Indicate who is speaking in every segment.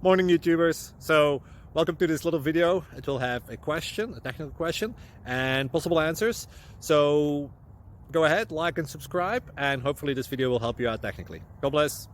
Speaker 1: Morning YouTubers. So welcome to this little video. It will have a question, a technical question, and possible answers. So go ahead, like and subscribe, and hopefully this video will help you out technically. God bless.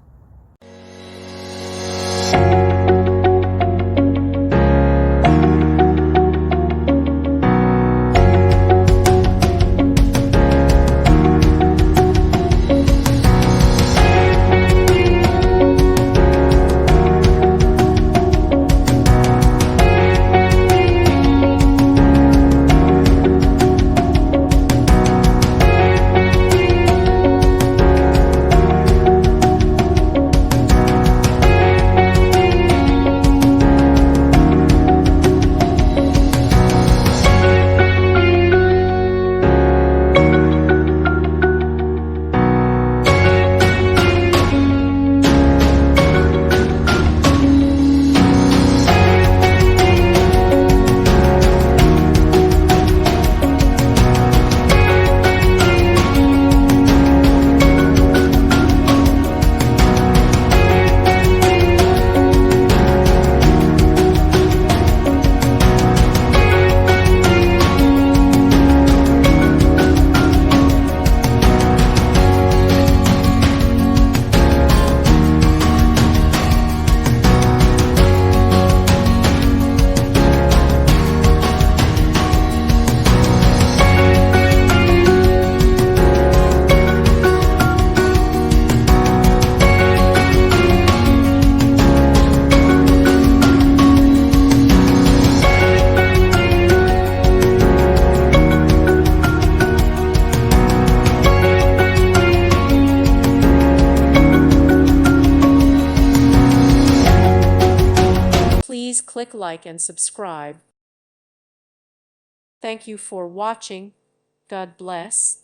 Speaker 2: Please click like and subscribe. Thank you for watching. God bless.